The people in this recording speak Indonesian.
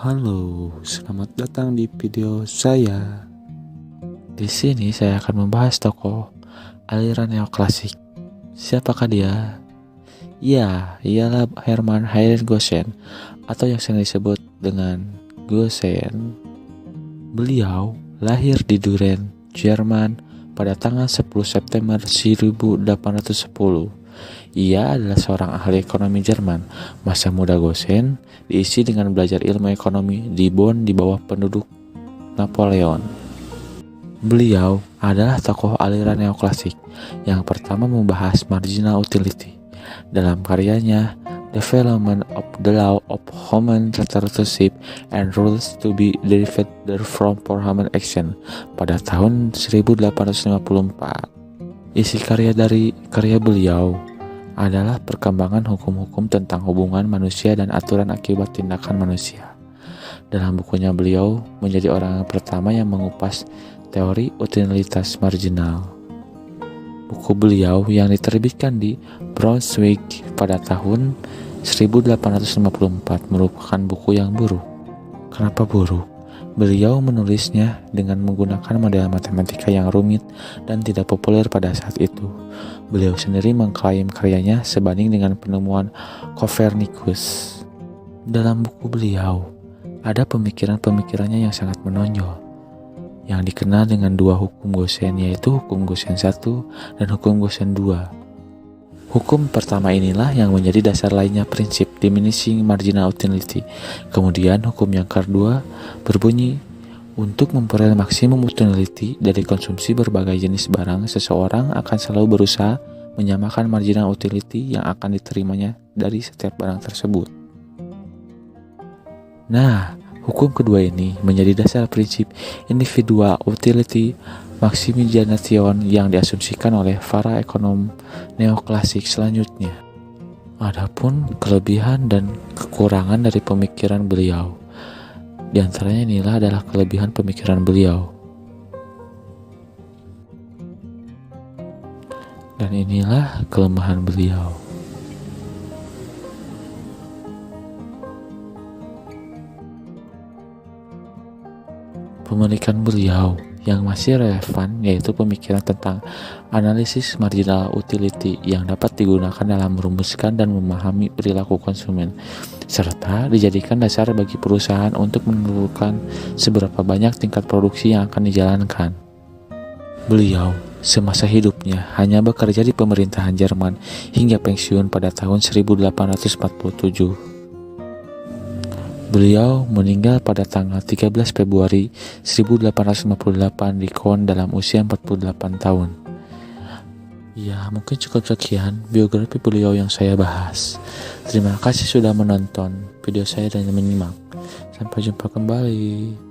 Halo, selamat datang di video saya. Di sini saya akan membahas tokoh aliran neoklasik. Siapakah dia? Ya, ialah Hermann Heinrich Gossen atau yang sering disebut dengan Gossen. Beliau lahir di Düren, Jerman pada tanggal 10 September 1810. Ia adalah seorang ahli ekonomi Jerman. Masa muda Gossen diisi dengan belajar ilmu ekonomi di Bonn di bawah penduduk Napoleon. Beliau adalah tokoh aliran neoklasik yang pertama membahas marginal utility dalam karyanya Development of the Law of Human Relationship and Rules to be Derived from for Human Action pada tahun 1854. Isi karya beliau adalah perkembangan hukum-hukum tentang hubungan manusia dan aturan akibat tindakan manusia. Dalam bukunya beliau menjadi orang yang pertama yang mengupas teori utilitas marginal. Buku beliau yang diterbitkan di Braunschweig pada tahun 1854 merupakan buku yang buruk. Kenapa buruk? Beliau menulisnya dengan menggunakan model matematika yang rumit dan tidak populer pada saat itu. Beliau sendiri mengklaim karyanya sebanding dengan penemuan Copernicus. Dalam buku beliau, ada pemikiran-pemikirannya yang sangat menonjol, yang dikenal dengan dua hukum Gossen, yaitu hukum Gossen 1 dan hukum Gossen 2. Hukum pertama inilah yang menjadi dasar lainnya prinsip diminishing marginal utility. Kemudian hukum yang kedua berbunyi, untuk memperoleh maksimum utility dari konsumsi berbagai jenis barang, seseorang akan selalu berusaha menyamakan marginal utility yang akan diterimanya dari setiap barang tersebut. Nah, hukum kedua ini menjadi dasar prinsip individual utility maximization yang diasumsikan oleh para ekonom neoklasik selanjutnya. Adapun kelebihan dan kekurangan dari pemikiran beliau, di antaranya inilah adalah kelebihan pemikiran beliau. Dan inilah kelemahan beliau. Pemilikan beliau yang masih relevan yaitu pemikiran tentang analisis marginal utility yang dapat digunakan dalam merumuskan dan memahami perilaku konsumen, serta dijadikan dasar bagi perusahaan untuk menentukan seberapa banyak tingkat produksi yang akan dijalankan. Beliau semasa hidupnya hanya bekerja di pemerintahan Jerman hingga pensiun pada tahun 1847. Beliau meninggal pada tanggal 13 Februari 1858 di Bonn dalam usia 48 tahun. Ya, mungkin cukup sekian biografi beliau yang saya bahas. Terima kasih sudah menonton video saya dan menyimak. Sampai jumpa kembali.